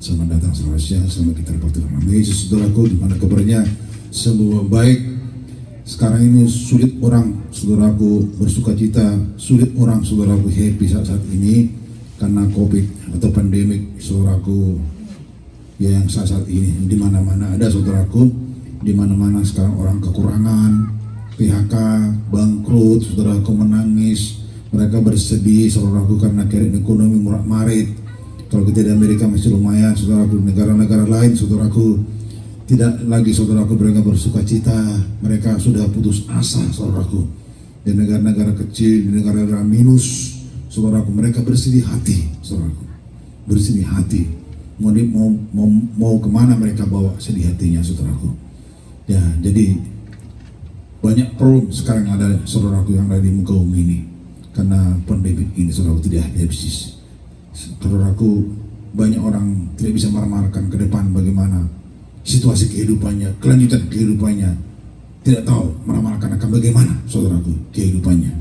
Selamat datang, selamat siang, selamat kita bertemu. Nama Yesus, saudaraku, di mana kabarnya? Semua baik. Sekarang ini sulit orang, saudaraku, bersuka cita, sulit orang, saudaraku, happy saat ini karena COVID atau pandemik, saudaraku, yang saat ini di mana-mana ada, saudaraku, di mana-mana sekarang orang kekurangan, PHK, bangkrut, saudaraku, menangis, mereka bersedih, saudaraku, karena kredit ekonomi murah-marit. Kalau kita di Amerika masih lumayan, saudaraku, negara-negara lain, saudaraku, tidak lagi, saudaraku, mereka bersuka cita, mereka sudah putus asa, saudaraku. Di negara-negara kecil, di negara-negara minus, saudaraku, mereka bersedih hati, saudaraku, bersedih hati. Mau kemana mereka bawa sedih hatinya, saudaraku? Ya, jadi banyak problem sekarang ada, saudaraku, yang ada di muka bumi ini karena pandemi ini, saudaraku, tidak habis. Saudaraku, banyak orang tidak bisa meramalkan ke depan bagaimana situasi kehidupannya, kelanjutan kehidupannya, tidak tahu meramalkan akan bagaimana, saudaraku, kehidupannya.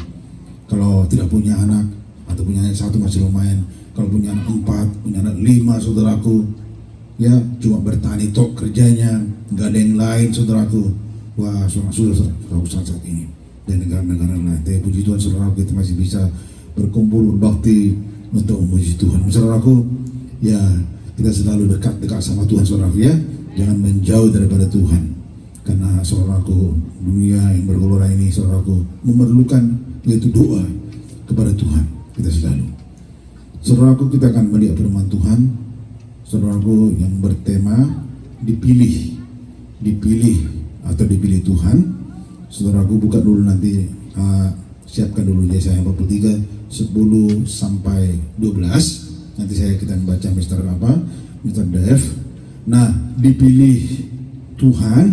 Kalau tidak punya anak atau punya anak satu masih lumayan, kalau punya anak 4, punya anak 5, saudaraku, ya cuma bertani tok kerjanya, nggak ada yang lain, saudaraku. Wah, saudaraku, saat ini dan negara-negara lain, tapi puji Tuhan, saudaraku, kita masih bisa berkumpul berbakti untuk memuji Tuhan. Saudaraku, ya kita selalu dekat sama Tuhan, saudaraku, ya. Jangan menjauh daripada Tuhan. Karena, saudaraku, dunia yang bergelora ini, saudaraku, memerlukan yaitu doa kepada Tuhan. Kita selalu. Saudaraku, kita akan melihat firman Tuhan, saudaraku, yang bertema dipilih atau dipilih Tuhan. Saudaraku, buka dulu nanti, siapkan dulu Yesaya 43 10 sampai 12. Nanti kita baca Mr. Dev. Nah, dipilih Tuhan,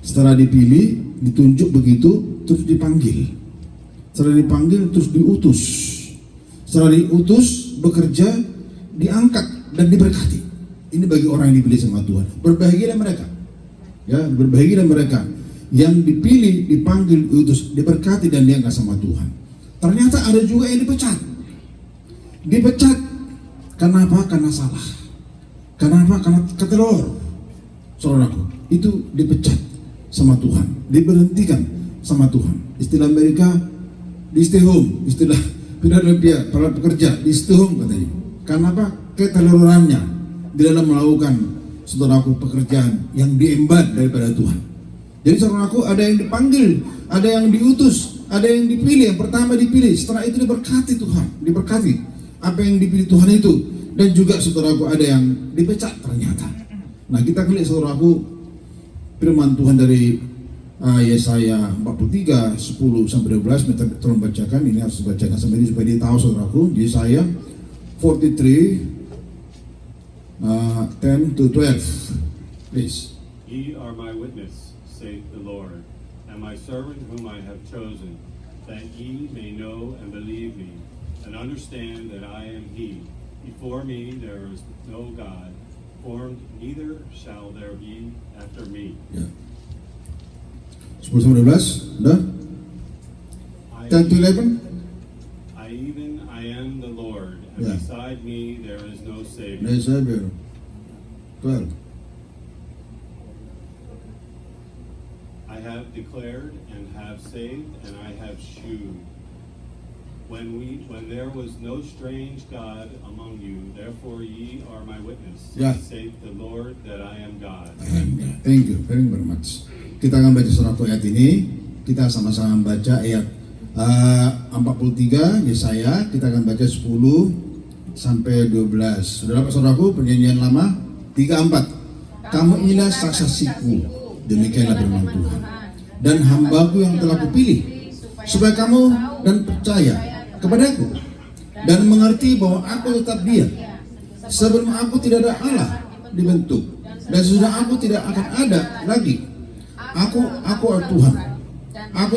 setelah dipilih, ditunjuk begitu, terus dipanggil. Setelah dipanggil, terus diutus. Setelah diutus, bekerja, diangkat dan diberkati. Ini bagi orang yang dipilih sama Tuhan. Berbahagialah mereka. Ya, berbahagialah mereka yang dipilih, dipanggil, diutus, diberkati dan diangkat sama Tuhan. Ternyata ada juga yang dipecat. Dipecat karena apa? Karena salah. Karena apa? Karena ketelur. Saudaraku, itu dipecat sama Tuhan, diberhentikan sama Tuhan. Istilah Amerika, di stay home, istilah Philadelphia, para pekerja, di stay home katanya. Karena apa? Ketelurannya di dalam melakukan, saudaraku, pekerjaan yang diemban daripada Tuhan. Jadi, saudaraku, ada yang dipanggil, ada yang diutus, ada yang dipilih. Yang pertama dipilih, setelah itu diberkati Tuhan, diberkati apa yang dipilih Tuhan itu. Dan juga, saudaraku, ada yang dipecat ternyata. Nah, kita klik, saudaraku, firman Tuhan dari Yesaya 43 10 sampai 12. Minta tolong bacakan, ini harus dibacakan sampai ini supaya dia tahu, saudaraku. Yesaya 43 10 to 12, please. Ye are my witness, saith the Lord, and my servant whom I have chosen, that ye may know and believe me, and understand that I am he. Before me there is no God, formed, neither shall there be after me. Ya. 10 sampai 12, udah? 10 to 11? I am the Lord, and Yeah. beside me there is no Savior. No Savior. 12. I have declared and have saved, and I have shewed. When there was no strange God among you, therefore ye are my witness, Yeah. saith the Lord, that I am God. Thank you very much. Kita akan baca suatu ayat ini. Kita sama-sama baca ayat 43 Yesaya. Kita akan baca 10 sampai 12. Saudara saudaraku, perjanjian lama 34. Kamu inilah saksiku, demikianlah firman Tuhan, dan hambaku yang telah kupilih, supaya kamu dan percaya kepadaku dan mengerti bahwa aku tetap Dia. Sebelum aku tidak ada Allah dibentuk, dan sesudah aku tidak akan ada lagi. Aku adalah Tuhan. Aku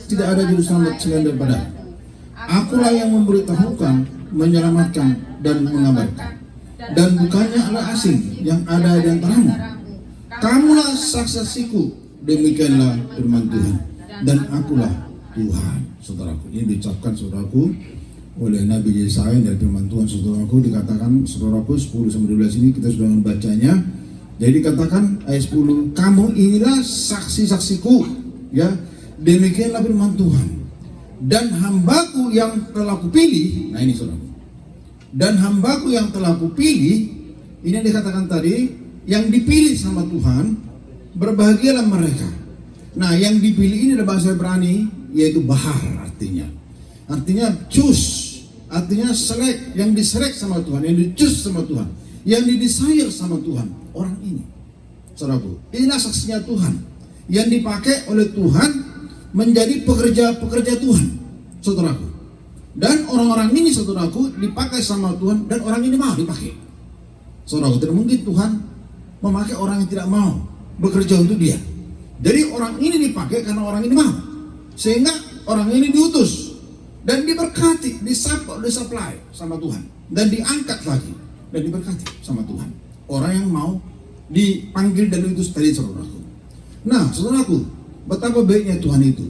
tidak ada juru selamat selain daripada. Akulah yang memberitahukan, menyelamatkan dan mengabarkan. Dan bukannya Allah asing yang ada di antaramu. Kamulah saksiku, demikianlah firman Tuhan, dan akulah Tuhan. Saudaraku, ini diucapkan, saudaraku, oleh Nabi Yesaya dari firman Tuhan. Saudaraku, dikatakan, saudaraku, 10-12 ini kita sudah membacanya. Jadi dikatakan ayat 10, kamu inilah saksi-saksiku, ya, demikianlah firman Tuhan, dan hambaku yang telah kupilih. Nah ini saudaraku, dan hambaku yang telah kupilih, ini yang dikatakan tadi, yang dipilih sama Tuhan, berbahagialah mereka. Nah yang dipilih ini adalah bahasa Ibrani, yaitu bahar artinya choose, artinya select, yang diselect sama Tuhan, yang di-choose sama Tuhan, yang di-desire sama Tuhan. Orang ini, saudaraku, inilah saksinya Tuhan, yang dipakai oleh Tuhan menjadi pekerja-pekerja Tuhan, saudaraku. Dan orang-orang ini, saudaraku, dipakai sama Tuhan, dan orang ini mau dipakai. Saudaraku, tidak mungkin Tuhan memakai orang yang tidak mau bekerja untuk dia. Jadi orang ini dipakai karena orang ini mau, sehingga orang ini diutus dan diberkati, disupply sama Tuhan, dan diangkat lagi dan diberkati sama Tuhan. Orang yang mau dipanggil dan diutus tadi, saudaraku. Nah, saudaraku, betapa baiknya Tuhan itu,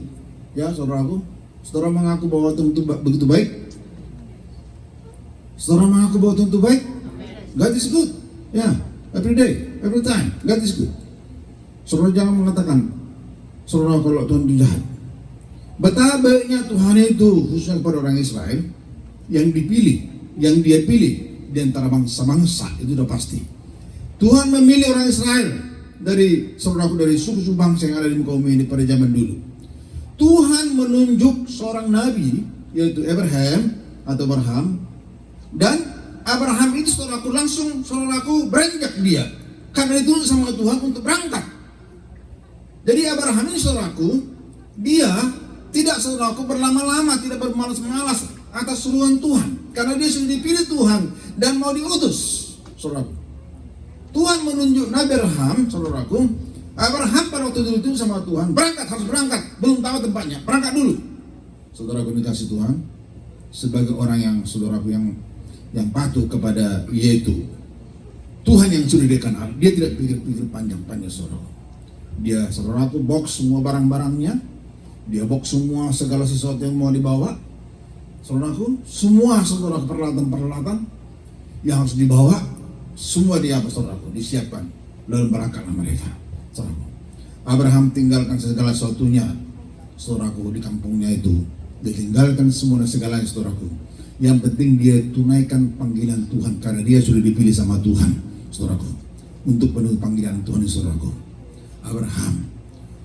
ya saudaraku. Saudara mengaku bahwa Tuhan itu begitu baik. Saudara mengaku bahwa Tuhan itu baik. God is good, ya, every day, every time, God is good. Saudara jangan mengatakan, saudara, kalau Tuhan itu jahat. Betapa baiknya Tuhan itu, khususnya kepada orang Israel yang dipilih, yang dia pilih di antara bangsa-bangsa, itu sudah pasti. Tuhan memilih orang Israel dari, saudaraku, dari suku-suku bangsa yang ada di muka bumi ini pada zaman dulu. Tuhan menunjuk seorang nabi, yaitu Abraham atau Abraham, dan Abraham itu, saudaraku, langsung, saudaraku, beranjak dia karena itu sama Tuhan untuk berangkat. Jadi Abraham ini, saudaraku, dia tidak, saudaraku, berlama-lama, tidak bermalas-malas atas suruhan Tuhan, karena dia sudah dipilih Tuhan dan mau diutus, saudaraku. Tuhan menunjuk Nabi Abraham, saudaraku. Abraham pada waktu itu sama Tuhan, berangkat, harus berangkat, belum tahu tempatnya, berangkat dulu. Saudaraku, dikasih Tuhan sebagai orang yang, saudaraku, yang patuh kepada, yaitu Tuhan yang sudah dikenal. Dia tidak pikir-pikir panjang-panjang, saudaraku. Dia, saudaraku, box semua barang-barangnya, dia box semua segala sesuatu yang mau dibawa, saudaraku, semua, saudaraku, peralatan-peralatan yang harus dibawa, semua dia, saudaraku, disiapkan, lalu berangkatlah mereka, saudaraku. Abraham tinggalkan segala sesuatunya, saudaraku, di kampungnya itu. Dia tinggalkan semua dan segalanya, saudaraku. Yang penting dia tunaikan panggilan Tuhan, karena dia sudah dipilih sama Tuhan, saudaraku, untuk penuh panggilan Tuhan, saudaraku. Abraham,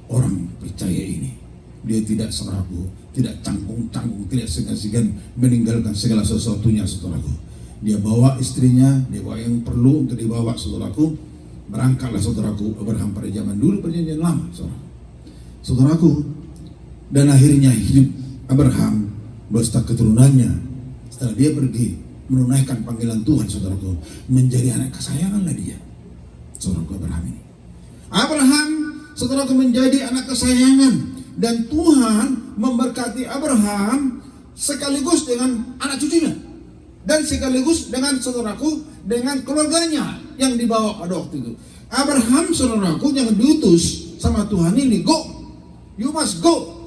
orang percaya ini, dia tidak, saudaraku, tidak canggung-canggung, tidak segan-segan meninggalkan segala sesuatunya, saudaraku. Dia bawa istrinya, dia bawa yang perlu untuk dibawa, saudaraku. Berangkatlah, saudaraku, Abraham pada zaman dulu, perjanjian lama, saudaraku. Saudaraku, dan akhirnya hidup Abraham beserta keturunannya setelah dia pergi menunaikan panggilan Tuhan, saudaraku, menjadi anak kesayanganlah dia, saudaraku, Abraham ini. Abraham, saudaraku, menjadi anak kesayangan, dan Tuhan memberkati Abraham sekaligus dengan anak cucunya, dan sekaligus dengan, saudaraku, dengan keluarganya yang dibawa pada waktu itu. Abraham, saudaraku, yang diutus sama Tuhan ini, go, you must go,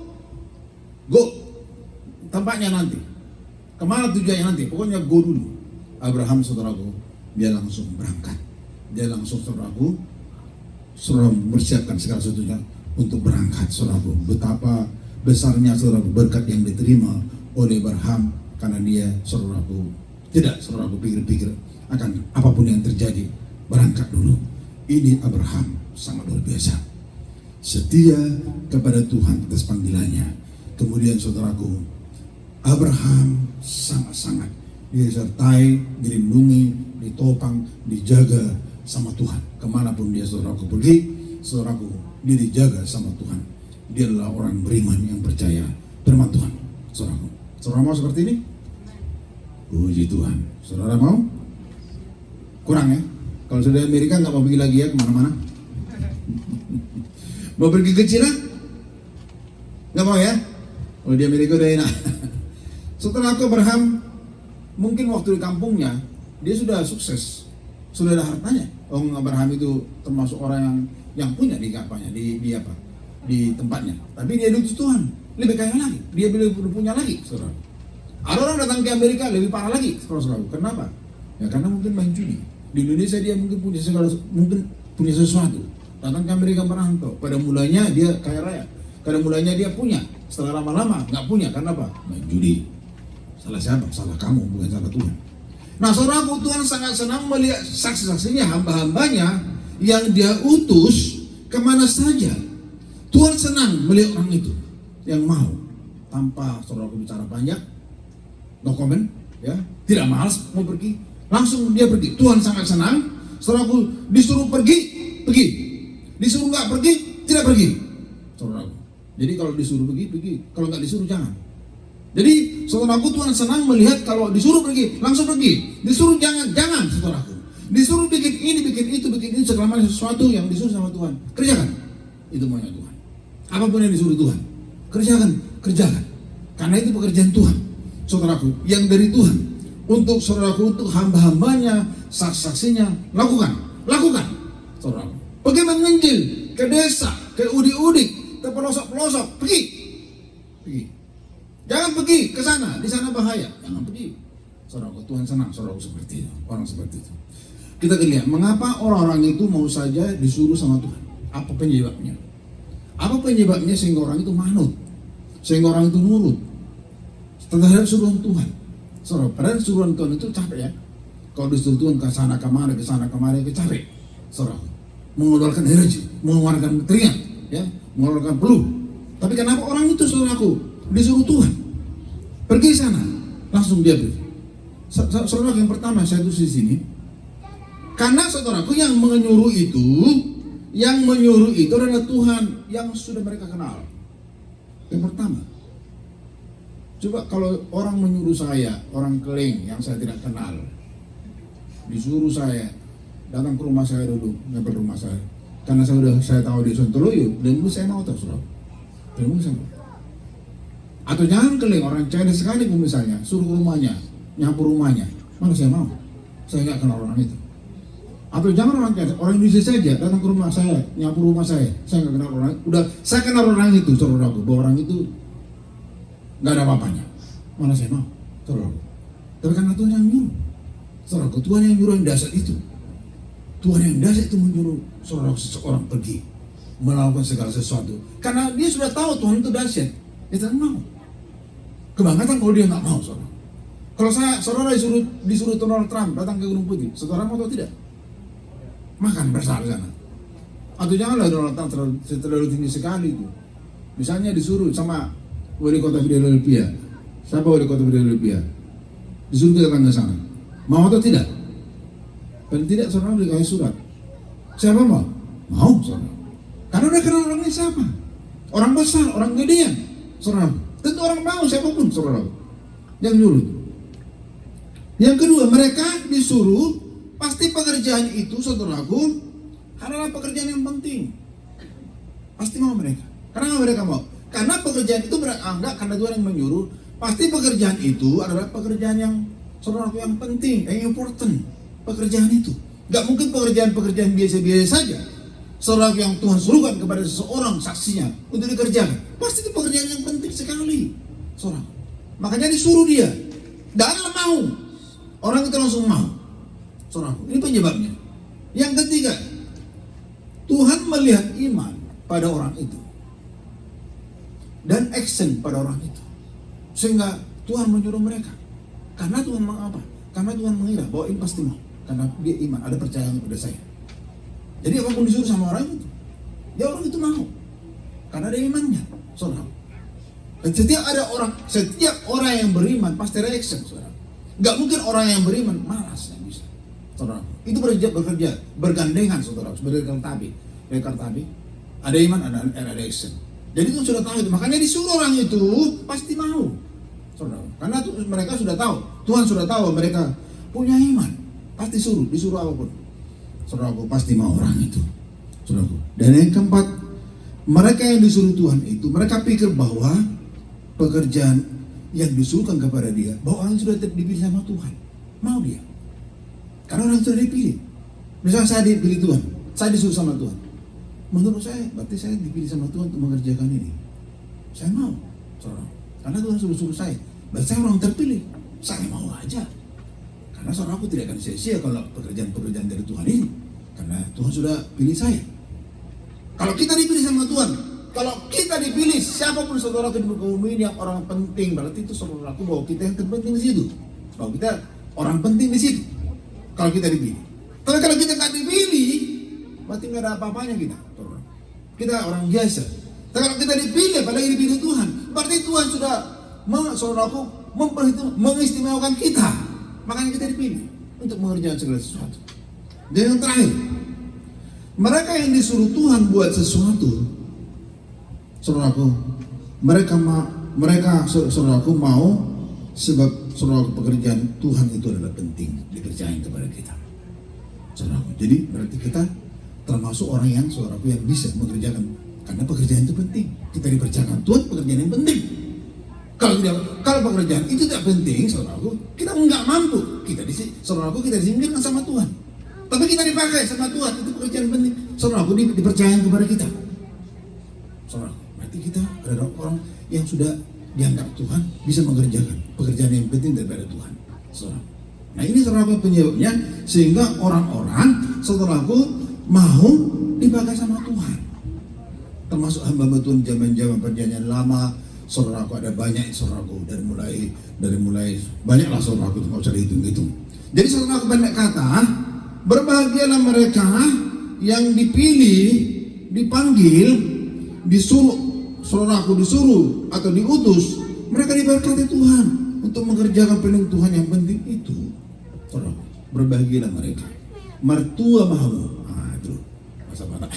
tempatnya nanti, kemana tujuannya nanti, pokoknya go dulu. Abraham, saudaraku, dia langsung berangkat, dia langsung, saudaraku, mempersiapkan segala sesuatunya untuk berangkat, saudaraku. Betapa besarnya, saudaraku, berkat yang diterima oleh Abraham, karena dia, saudaraku, tidak, saudaraku, pikir-pikir akan apapun yang terjadi, berangkat dulu. Ini Abraham sangat luar biasa, setia kepada Tuhan atas panggilannya. Kemudian, saudaraku, Abraham sangat-sangat disertai, dilindungi, ditopang, dijaga sama Tuhan. Kemanapun dia, saudaraku, pergi, saudaraku, dia dijaga sama Tuhan. Dia adalah orang beriman yang percaya firman Tuhan, saudaraku. Saudara mau seperti ini? Puji Tuhan. Saudara mau? Kurang ya? Kalau sudah Amerika nggak mau pergi lagi ya kemana-mana? Mau pergi ke Cina? Nggak mau ya? Oh, di Amerika udah enak. Setelah Abraham, mungkin waktu di kampungnya dia sudah sukses, sudah ada hartanya. Abraham itu termasuk orang yang punya di kampungnya, di tempatnya. Tapi dia diutus Tuhan, lebih kaya lagi. Dia punya lagi, saudara. Ada orang datang ke Amerika lebih parah lagi, saudara-saudara. Kenapa? Ya karena mungkin main judi. Di Indonesia dia mungkin punya sesuatu. Datang ke Amerika merantau. Pada mulanya dia kaya raya. Pada mulanya dia punya. Setelah lama-lama nggak punya. Karena apa? Main judi. Salah siapa? Salah kamu, bukan salah Tuhan. Nah, saudaraku, Tuhan sangat senang melihat saksi-saksinya, hamba-hambanya yang dia utus kemana saja. Tuhan senang melihat orang itu yang mau, tanpa saudaraku bicara banyak, no comment, ya, tidak malas mau pergi, langsung dia pergi. Tuhan sangat senang, saudaraku, disuruh pergi, pergi. Disuruh nggak pergi, tidak pergi, saudaraku. Jadi kalau disuruh pergi, pergi. Kalau nggak disuruh, jangan. Jadi saudaraku, Tuhan senang melihat kalau disuruh pergi, langsung pergi. Disuruh jangan, jangan, saudaraku. Disuruh bikin ini, bikin itu, segala macam sesuatu yang disuruh sama Tuhan, kerjakan. Itu maunya Tuhan. Apapun yang disuruh Tuhan, kerjakan, kerjakan. Karena itu pekerjaan Tuhan, saudaraku, yang dari Tuhan. Untuk saudaraku, untuk hamba-hambanya, saksi-saksinya, lakukan, saudaraku. Pergi menginjil ke desa, ke udik-udik, ke pelosok-pelosok, pergi. Jangan pergi ke sana, di sana bahaya. Jangan pergi. Saudaraku, Tuhan senang saudaraku seperti itu, orang seperti itu. Kita lihat, mengapa orang-orang itu mau saja disuruh sama Tuhan? Apa penyebabnya? Apa penyebabnya sehingga orang itu manut? Sehingga orang itu nurut terhadap suruhan Tuhan. Saudara, padahal suruhan Tuhan itu capek ya. Kalau disuruh Tuhan ke sana kemari, capek. Saudara, mengeluarkan energi, mengeluarkan keringat, ya, mengeluarkan peluh. Tapi kenapa orang itu, saudaraku, disuruh Tuhan pergi sana, langsung dia pergi. Saudara, yang pertama saya tulis di sini, karena saudaraku yang menyuruh itu adalah Tuhan yang sudah mereka kenal. Yang pertama, coba kalau orang menyuruh saya, orang keling yang saya tidak kenal, disuruh saya datang ke rumah saya dulu, ngepel rumah saya, karena saya tahu di Sontoloyo, dan saya mau tahu, saudara, dan saya mau. Atau jangan keling orang China sekali misalnya, suruh ke rumahnya, nyapu rumahnya, mana saya mau, saya nggak kenal orang itu. Atau jangan orang China, orang Indonesia saja datang ke rumah saya, nyapu rumah saya nggak kenal orang, udah saya kenal orang itu, saudaraku, bahwa orang itu nggak ada apa-apanya, mana saya mau, saudaraku. Tapi karena Tuhan yang nyuruh, saudaraku, Tuhan yang nyuruh yang dasar itu, Tuhan yang dasar itu menyuruh saudaraku seseorang pergi melakukan segala sesuatu, karena dia sudah tahu Tuhan itu dahsyat. Dia tidak mau. Kebangetan kalau dia nggak mau, saudara. Kalau saudara disuruh Donald Trump datang ke Gunung Putih, saudara mau atau tidak? Makan bersama sana. Atau janganlah Donald Trump terlalu tinggi sekali itu. Misalnya disuruh sama wali kota Philadelphia. Siapa wali kota Philadelphia? Disuruh kita datang ke sana. Mau atau tidak? Dan tidak, saudara dikasih surat. Siapa mau? Mau, saudara. Karena udah kenal orangnya siapa. Orang besar, orang gedean. Saudara, tentu orang mau siapapun, saudara, yang nyuruh. Yang kedua, mereka disuruh, pasti pekerjaan itu, saudaraku, adalah pekerjaan yang penting. Pasti mau mereka. Kenapa mereka mau? Karena pekerjaan itu beranggap karena Tuhan yang menyuruh. Pasti pekerjaan itu adalah pekerjaan yang, saudaraku, yang penting, yang important. Pekerjaan itu, gak mungkin pekerjaan biasa-biasa saja. Saudara yang Tuhan suruhkan kepada seseorang saksinya untuk dikerjakan, pasti itu pekerjaan yang penting sekali, saudara. Makanya disuruh dia, dan mau, orang itu langsung mau, saudara. Ini penyebabnya. Yang ketiga, Tuhan melihat iman pada orang itu dan action pada orang itu, sehingga Tuhan menyuruh mereka. Karena Tuhan mengapa? Karena Tuhan mengira bahwa ini pasti mau, karena dia iman, ada percayaan pada saya. Jadi apapun disuruh sama orang itu, dia orang itu mau, karena ada imannya, saudara. Dan setiap orang yang beriman pasti reaction, saudara. Gak mungkin orang yang beriman malas yang bisa, saudara. Itu bekerja bergandengan, saudara. Sebagai kertabi, ada iman, ada action. Jadi itu sudah tahu itu, makanya disuruh orang itu pasti mau, saudara. Karena mereka sudah tahu, Tuhan sudah tahu mereka punya iman, pasti disuruh apapun. Saudaraku, pasti mau orang itu, saudaraku. Dan yang keempat, mereka yang disuruh Tuhan itu, mereka pikir bahwa pekerjaan yang disuruhkan kepada dia, bahwa orang sudah dipilih sama Tuhan, mau dia. Karena orang sudah dipilih. Misalnya saya dipilih Tuhan, saya disuruh sama Tuhan. Menurut saya, berarti saya dipilih sama Tuhan untuk mengerjakan ini. Saya mau, saudara. Karena Tuhan suruh saya. Dan saya orang terpilih, saya mau aja. Karena saudaraku tidak akan sia-sia kalau pekerjaan-pekerjaan dari Tuhan ini. Karena Tuhan sudah pilih saya. Kalau kita dipilih sama Tuhan, kalau kita dipilih, siapapun saudaraku di muka bumi ini yang orang penting, berarti itu saudaraku bahwa kita yang terpenting di situ. Bahwa kita orang penting di situ. Kalau kita dipilih. Tapi kalau kita nggak dipilih, berarti nggak ada apa-apanya kita. Kita orang biasa. Tapi kalau kita dipilih, apalagi dipilih Tuhan, berarti Tuhan sudah saudaraku mengistimewakan kita. Makanya kita dipilih untuk mengerjakan segala sesuatu. Dan yang terakhir, mereka yang disuruh Tuhan buat sesuatu, saudaraku, mereka saudaraku mau, sebab saudaraku pekerjaan Tuhan itu adalah penting dipercayakan kepada kita, saudaraku. Jadi berarti kita termasuk orang yang saudaraku yang bisa mengerjakan, karena pekerjaan itu penting. Kita dipercayakan Tuhan pekerjaan yang penting. Kalau pekerjaan itu tidak penting, saudaraku, kita nggak mampu. Saudaraku, kita disingkirkan sama Tuhan. Tapi kita dipakai sama Tuhan, itu pekerjaan penting. Saudaraku, dipercayakan kepada kita. Saudaraku, berarti kita adalah orang yang sudah dianggap Tuhan bisa mengerjakan pekerjaan yang penting daripada Tuhan. Saudaraku. Nah ini saudaraku penyebabnya, sehingga orang-orang saudaraku mau dipakai sama Tuhan. Termasuk hamba Tuhan zaman-zaman perjanjian lama, saudaraku ada banyak saudaraku dari mulai banyaklah saudaraku, nggak usah dihitung-hitung. Jadi saudaraku pendek kata, berbahagialah mereka yang dipilih, dipanggil, disuruh, saudaraku disuruh atau diutus, mereka diberkati Tuhan untuk mengerjakan pening Tuhan yang penting itu. Saudaraku, berbahagialah mereka. Mertua mahamu, itu masa mana?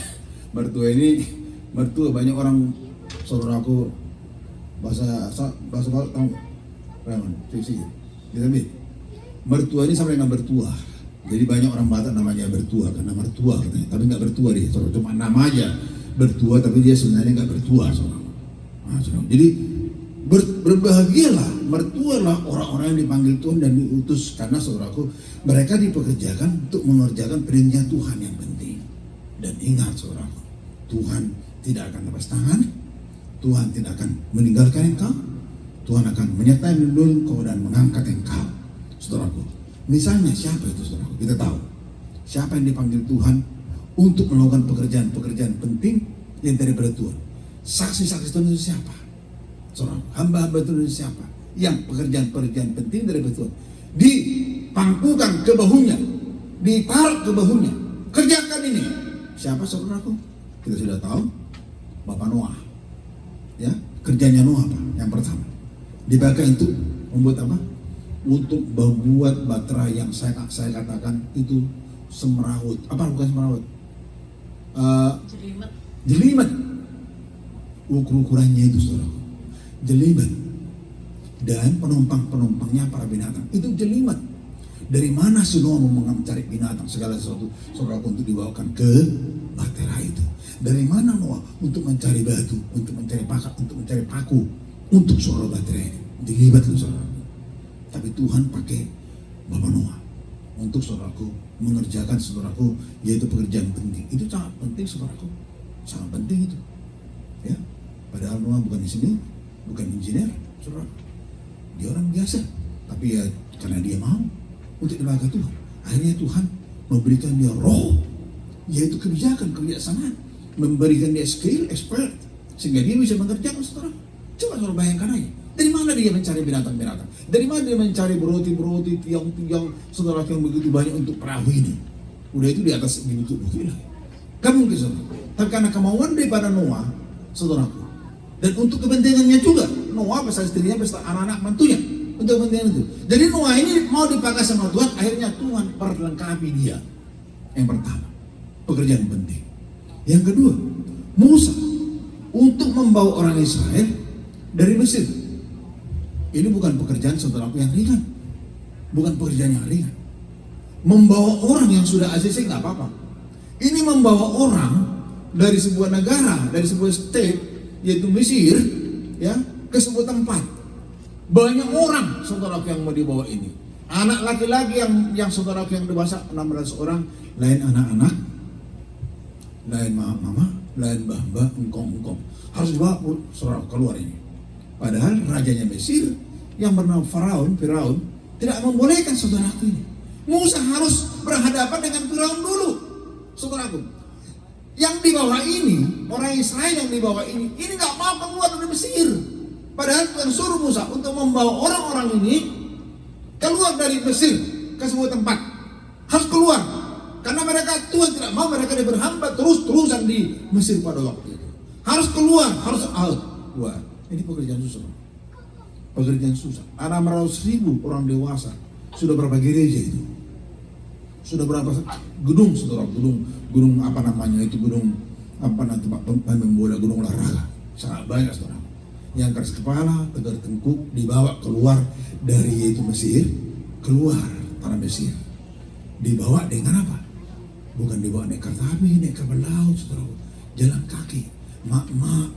Mertua banyak orang saudaraku bahasa Batak tahu, sih, mertua ini sama dengan bertua. Jadi banyak orang Batak namanya bertua karena mertua katanya, tapi nggak bertua dia, cuma nama aja bertua, tapi dia sebenarnya nggak bertua, saudara. Nah, saudara. Jadi berbahagialah, mertualah orang-orang yang dipanggil Tuhan dan diutus, karena saudaraku mereka dipekerjakan untuk mengerjakan perintah Tuhan yang penting. Dan ingat saudaraku, Tuhan tidak akan lepas tangan, Tuhan tidak akan meninggalkan engkau, Tuhan akan menyertai melindungi engkau dan mengangkat engkau, saudaraku. Misalnya siapa itu saudaraku? Kita tahu siapa yang dipanggil Tuhan untuk melakukan pekerjaan-pekerjaan penting yang daripada Tuhan. Saksi-saksi Tuhan itu siapa? Saudaraku, hamba-hamba Tuhan itu siapa? Yang pekerjaan-pekerjaan penting daripada Tuhan dipangkukan ke bahunya, ditaruh ke bahunya, kerjakan ini. Siapa saudaraku? Kita sudah tahu, Bapak Noah. Ya, kerjanya Noah apa? Yang pertama, dipakai untuk membuat apa? Untuk membuat batra yang saya katakan itu semrawut. Apa bukan semrawut? Jelimet. Ukurannya itu saudaraku, jelimet. Dan penumpangnya para binatang itu jelimet. Dari mana Noah mau mencari binatang segala sesuatu saudaraku untuk dibawakan ke bahtera itu? Dari mana Noah untuk mencari batu, untuk mencari paku untuk suara bahtera ini? Jelimet itu saudaraku. Tapi Tuhan pakai Bapak Noah untuk saudaraku mengerjakan saudaraku, yaitu pekerjaan penting. Itu sangat penting saudaraku, sangat penting itu. Ya, padahal Noah bukan di sini, bukan insinyur, saudara. Dia orang biasa, tapi ya karena dia mau untuk dipakai Tuhan, akhirnya Tuhan memberikan dia roh, yaitu kebijaksanaan, memberikan dia skill, expert, sehingga dia bisa mengerjakan saudara. Coba saudara bayangkan aja. Dari mana dia mencari binatang-binatang? Dari mana dia mencari beroti-beroti, tiang-tiang, saudara yang begitu banyak untuk perahu ini? Udah itu di atas bukit-bukit lah. Kan mungkin saudara. Tapi karena kemauan daripada Noah, saudaraku, dan untuk kepentingannya juga, Noah beserta istrinya, beserta anak-anak mantunya, untuk kepentingan itu. Jadi Noah ini mau dipakai sama Tuhan, akhirnya Tuhan perlengkapi dia. Yang pertama, pekerjaan penting. Yang kedua, Musa untuk membawa orang Israel dari Mesir. Ini bukan pekerjaan saudaraku yang ringan, bukan pekerjaan yang ringan. Membawa orang yang sudah ACC nggak apa-apa. Ini membawa orang dari sebuah negara, dari sebuah state, yaitu Mesir, ya, ke sebuah tempat. Banyak orang saudaraku yang mau dibawa ini. Anak laki-laki yang saudaraku yang dewasa 16 orang, lain anak-anak, lain mama, lain mbah-mbah, engkong. Harus dibawa saudaraku keluar ini. Padahal rajanya Mesir yang bernama Firaun tidak membolehkan saudaraku ini. Musa harus berhadapan dengan Firaun dulu, saudaraku. Yang di bawah ini, orang Israel yang di bawah ini nggak mau keluar dari Mesir. Padahal Tuhan suruh Musa untuk membawa orang-orang ini keluar dari Mesir ke sebuah tempat. Harus keluar. Karena Tuhan tidak mau mereka berhamba terus-terusan di Mesir pada waktu itu. Harus keluar, harus out. Wah, ini pekerjaan susah. Pekerjaan susah. Ada 600.000 orang dewasa. Sudah berapa gereja itu? Sudah berapa gedung, saudara? Gedung apa namanya itu, gedung apa nanti tempat bola, gedung olahraga. Sangat banyak, saudara. Yang keras kepala, tegar tengkuk, dibawa keluar dari yaitu Mesir, keluar tanah Mesir. Dibawa dengan apa? Bukan dibawa naik kereta api, naik kapal laut, saudara. Jalan kaki, mak-mak,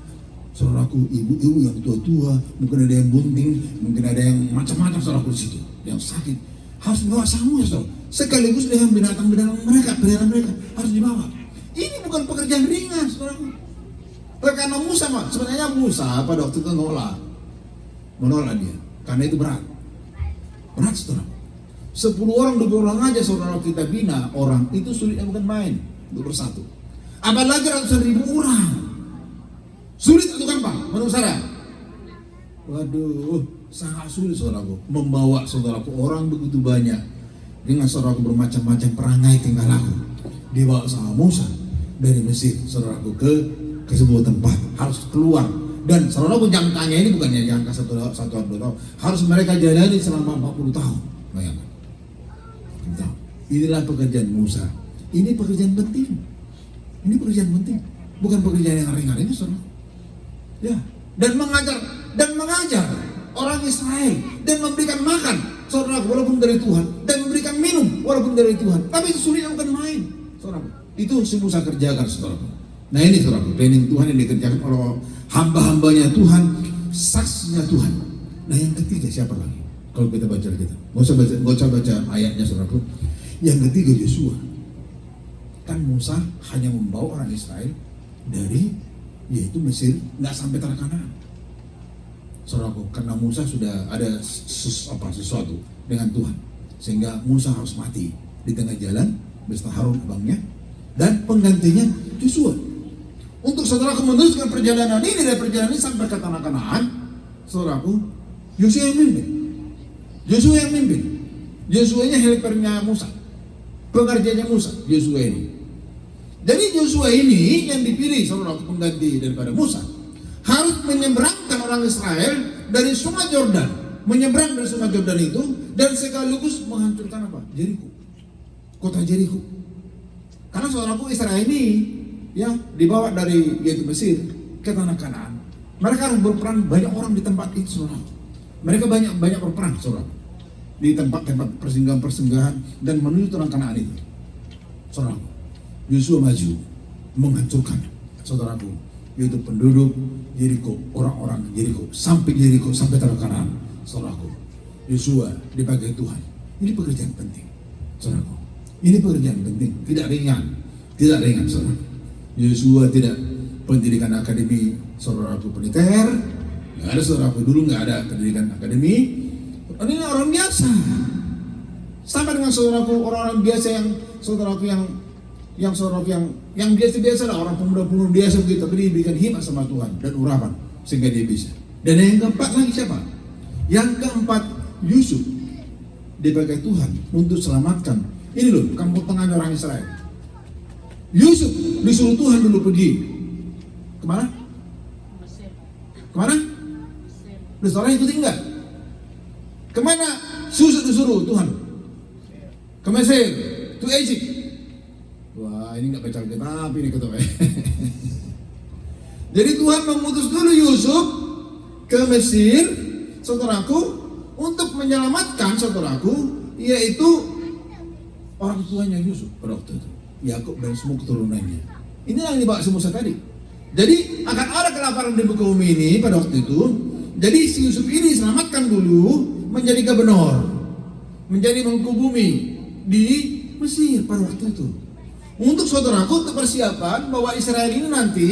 saudaraku, ibu-ibu yang tua-tua, mungkin ada yang bunting, mungkin ada yang macam-macam, saudaraku di situ, yang sakit. Harus dibawa semua, saudara. Sekaligus dengan binatang-binatang mereka, peliharaan mereka harus dibawa. Ini bukan pekerjaan ringan, saudaraku. Karena Musa, sebenarnya Musa pada waktu itu menolak dia, karena itu berat, saudara. 10 orang, 20 orang aja saudara kita bina orang itu sulitnya bukan main untuk bersatu. Apalagi ratusan ribu orang, sulit untuk gampang menurut saya. Waduh, sangat sulit saudaraku membawa saudaraku orang begitu banyak dengan saudaraku bermacam-macam perangai tingkah laku dibawa sama Musa dari Mesir saudaraku ke sebuah tempat, harus keluar. Dan saudaraku jangkanya ini bukannya jangka satu atau 2 tahun, harus mereka jalani selama 40 tahun. Bayangkan. Inilah pekerjaan Musa. Ini pekerjaan penting. Ini pekerjaan penting, bukan pekerjaan yang ringan ini, saudara. Ya, dan mengajar orang Israel dan memberikan makan, saudara, walaupun dari Tuhan, dan memberikan minum walaupun dari Tuhan. Tapi itu sulitnya bukan main, saudara. Itu si Musa kerjakan, saudara. Nah ini saudara, planning Tuhan yang dikerjakan oleh hamba-hambanya Tuhan, saksinya Tuhan. Nah yang ketiga siapa lagi? Kalau kita baca kita, nggak usah baca ayatnya, saudara. Yang ketiga Yosua. Kan Musa hanya membawa orang Israel dari yaitu Mesir, nggak sampai tanah Kanaan. Saudaraku, karena Musa sudah ada sesuatu dengan Tuhan, sehingga Musa harus mati di tengah jalan beserta Harun abangnya dan penggantinya Yosua. Untuk saudaraku meneruskan perjalanan ini dari perjalanan ini sampai ke tanah Kanaan, saudaraku, Yosua yang mimpin. Yosua nya helpernya Musa, pengerjanya Musa, Yosua ini. Jadi Yosua ini yang dipilih saudaraku pengganti daripada Musa, harus menyeberangkan orang Israel dari sungai Yordan, menyeberang dari sungai Yordan itu, dan sekaligus menghancurkan apa? Jeriko, kota Jeriko. Karena saudaraku Israel ini ya dibawa dari yaitu Mesir ke tanah Kanaan. Mereka harus berperang, banyak orang di tempat itu, saudara. Mereka banyak berperang, saudara, di tempat-tempat persinggahan dan menuju tanah Kanaan itu, saudara. Yosua maju menghancurkan, saudaraku, yaitu penduduk Yeriko, orang-orang Yeriko, sampai Yeriko, sampai tanah Kanaan, saudaraku. Yosua dipakai Tuhan. Ini pekerjaan penting, saudaraku. Ini pekerjaan penting, tidak ringan, saudara. Yosua tidak pendidikan akademi, saudaraku, pendidikan, nggak ada, saudaraku, dulu nggak ada pendidikan akademi. Ini orang biasa, sama dengan saudaraku, orang-orang biasa yang saudaraku yang saudaraku yang biasa-biasa lah, orang pemuda-pemuda biasa begitu, tapi diberikan hikmat sama Tuhan dan urapan sehingga dia bisa. Dan yang keempat lagi siapa? Yang keempat Yusuf dipakai Tuhan untuk selamatkan. Ini loh, kampung tengahnya orang Israel. Yusuf disuruh Tuhan dulu pergi kemana? Kemana? Saudara ikuti enggak? Kemana Yusuf disuruh Tuhan? Ke Mesir, to Egypt. Wah, ini nggak baca Alkitab ini ketua. Jadi Tuhan mengutus dulu Yusuf ke Mesir, saudaraku, untuk menyelamatkan saudaraku, yaitu orang tuanya Yusuf pada waktu itu, Yakub dan semua keturunannya. Ini yang dibawa si Musa tadi. Jadi akan ada kelaparan di muka bumi ini pada waktu itu. Jadi si Yusuf ini diselamatkan dulu menjadi gubernur, menjadi mengku bumi di Mesir pada waktu itu. Untuk saudaraku kepersiapan bahwa Israel ini nanti,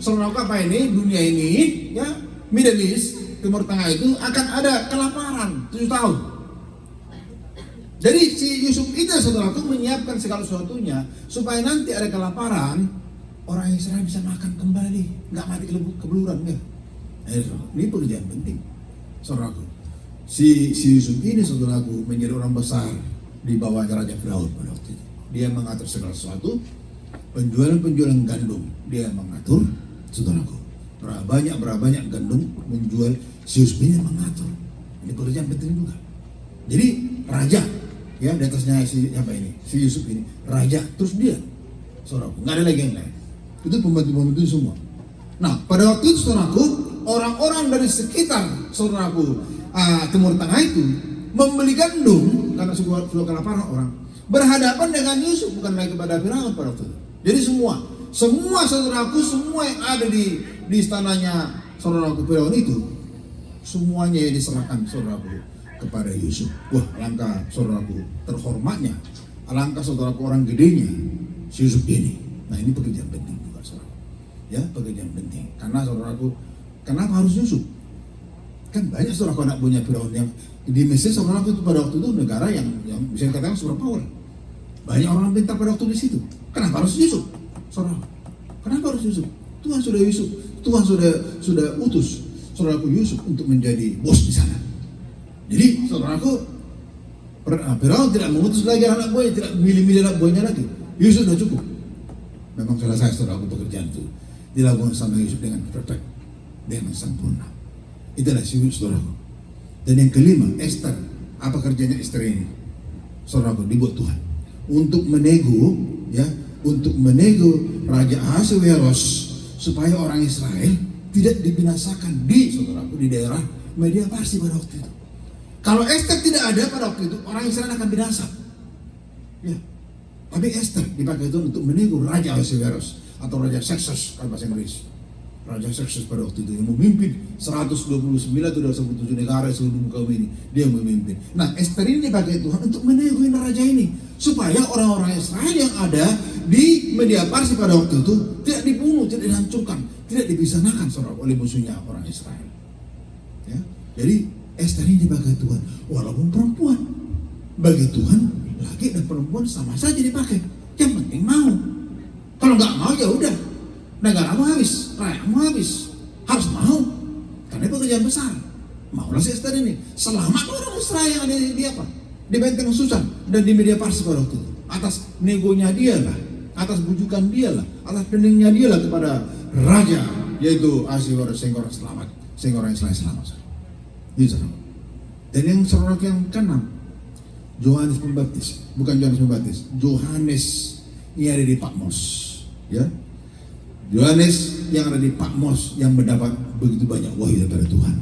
saudaraku apa ini, dunia ini, ya, Middle East, Timur Tengah itu akan ada kelaparan 7 tahun. Jadi si Yusuf itu saudaraku menyiapkan segala sesuatunya supaya nanti ada kelaparan, orang Israel bisa makan kembali, nggak mati kebeluran ya. Ini pekerjaan penting, saudaraku. Si Yusuf ini saudaraku menjadi orang besar di bawah Raja Firaun pada waktu itu. Dia mengatur segala sesuatu, penjualan gandum dia mengatur, saudaraku. Berapa banyak gandum menjual, si Yusuf ini mengatur. Ini pekerjaan penting juga. Jadi raja, ya di atasnya si Yusuf ini raja, terus dia, saudaraku, nggak ada lagi yang lain. Itu pembantu semua. Nah pada waktu itu saudaraku, orang-orang dari sekitar saudaraku Timur Tengah itu membeli gandum karena sudah kelaparan orang, berhadapan dengan Yusuf, bukan lagi kepada Firaun pada waktu itu. Jadi semua saudaraku, semua yang ada di istananya saudaraku Firaun itu, semuanya diserahkan saudaraku kepada Yusuf. Wah, alangkah saudaraku terhormatnya, alangkah saudaraku orang gedenya si Yusuf ini. Nah ini pekerjaan penting juga saudaraku. Ya, pekerjaan penting. Karena saudaraku, kenapa harus Yusuf? Kan banyak saudaraku anak buahnya Firaun yang di Mesir saudaraku itu pada waktu itu negara yang bisa dikatakan super power. Banyak orang pintar pada waktu di situ. Kenapa harus Yusuf? Saudaraku, kenapa harus Yusuf? Tuhan sudah Yusuf, Tuhan sudah utus saudaraku Yusuf untuk menjadi bos di sana. Jadi saudaraku, Firaun tidak mengutus lagi anak buahnya, tidak milih-milih anak buahnya lagi. Yusuf sudah cukup. Memang selesai saudaraku pekerjaan itu dilakukan sama Yusuf dengan perfect, dengan sempurna. Itulah si Yusuf saudaraku. Dan yang kelima, Esther. Apa kerjanya Esther ini? Saudaraku, dibuat Tuhan untuk menego, ya, untuk menego Raja Ahasuerus supaya orang Israel tidak dibinasakan di daerah Media Parsi pada waktu itu. Kalau Esther tidak ada pada waktu itu, orang Israel akan binasa. Ya. Tapi Esther dipakai itu untuk menego Raja Ahasuerus atau Raja Xerxes kalau bahasa Inggris. Raja Xerxes pada waktu itu yang memimpin 129 atau 127 negara seluruh muka bumi ini, dia memimpin. Nah, Esther ini dipakai Tuhan untuk menego raja ini supaya orang-orang Israel yang ada di Media Parsi pada waktu itu tidak dibunuh, tidak dihancurkan, tidak dibisanakan oleh musuhnya orang Israel. Ya. Jadi Esther ini dipakai Tuhan walaupun perempuan. Bagi Tuhan laki dan perempuan sama saja dipakai. Yang penting mau. Kalau nggak mau ya udah, negaramu habis, rakyatmu habis. Harus mau, karena pekerjaan besar. Maulah si Esther ini selamat orang Israel yang ada di apa? Di benteng Susan dan di Media Parsi pada waktu itu. Atas negonya dia lah, atas bujukan dia lah, atas peningnya dia lah kepada raja, yaitu Ahasuerus, sehingga orang selamat, sehingga orang Israel selamat. Itu. Dan yang saudara yang keenam, Yohanes Pembaptis, bukan Yohanes Pembaptis, Yohanes yang ada di Patmos, ya. Yohanes yang ada di Patmos yang mendapat begitu banyak wahyu daripada Tuhan.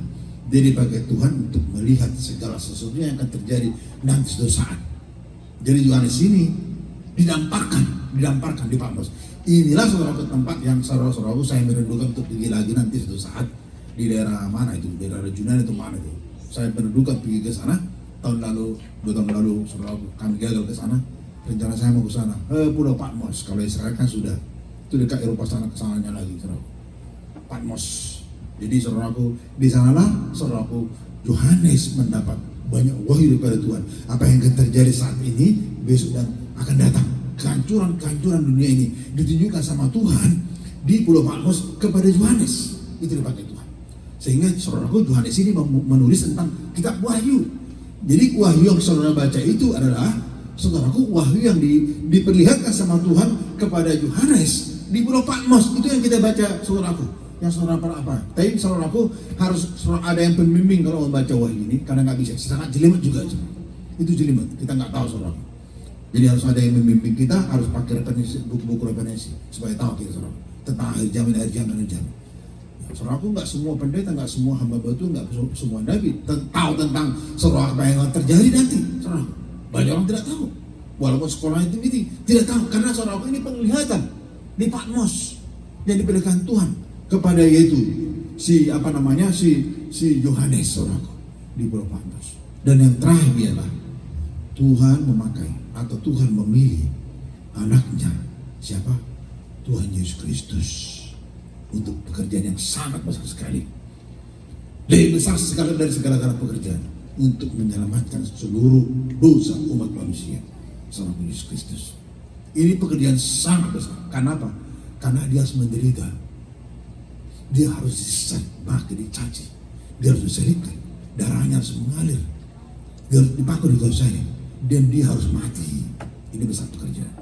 Dia dipakai Tuhan untuk melihat segala sesuatu yang akan terjadi nanti suatu saat. Jadi Yohanes ini didamparkan di Patmos. Inilah saudara tempat yang saudara-saudaraku saya merindukan untuk pergi lagi nanti suatu saat di daerah mana itu, daerah Junan itu mana itu. Saya merindukan pergi ke sana tahun lalu, 2 tahun lalu saudaraku kami gagal ke sana. Rencana saya mau ke sana, Pulau Patmos. Kalau Israel kan sudah itu dekat Eropa sana, kesananya lagi saudaraku. Patmos. Jadi saudaraku, di sanalah saudaraku Yohanes mendapat banyak wahyu daripada Tuhan. Apa yang akan terjadi saat ini, besok dan akan datang. Kehancuran dunia ini ditunjukkan sama Tuhan di Pulau Patmos kepada Yohanes. Itu dipakai Tuhan. Sehingga saudaraku Yohanes ini menulis tentang kitab Wahyu. Jadi wahyu yang saudara baca itu adalah saudaraku wahyu yang diperlihatkan sama Tuhan kepada Yohanes di Pulau Patmos. Itu yang kita baca saudaraku. Yang saudara apa? Tapi saudaraku harus ada yang pembimbing kalau membaca wahyu ini, karena nggak bisa. Sangat jelimet juga. Itu jelimet. Kita nggak tahu saudaraku. Jadi harus ada yang membimbing kita, harus pakai referensi, buku-buku referensi supaya tahu kita saudaraku tentang akhir zaman. Saudaraku nggak semua pendeta, nggak semua hamba Tuhan, nggak semua nabi tahu tentang saudara apa yang akan terjadi nanti. Saudaraku, banyak orang tidak tahu. Walaupun sekolahnya tinggi tidak tahu, karena saudaraku ini penglihatan di Patmos yang diberikan Tuhan kepada yaitu si Yohanes saudaraku di Pulau Patmos. Dan yang terakhir ialah Tuhan memakai atau Tuhan memilih anaknya siapa? Tuhan Yesus Kristus untuk pekerjaan yang sangat besar sekali. lebih besar dari segala pekerjaan untuk menyelamatkan seluruh dosa umat manusia sama Yesus Kristus. Ini pekerjaan sangat besar. Kenapa? Karena dia harus menderita, dia harus dicaci, dia harus disalibkan, darahnya harus mengalir, dia harus dipakul di kayu salib, dan dia harus mati. Ini besar pekerjaan.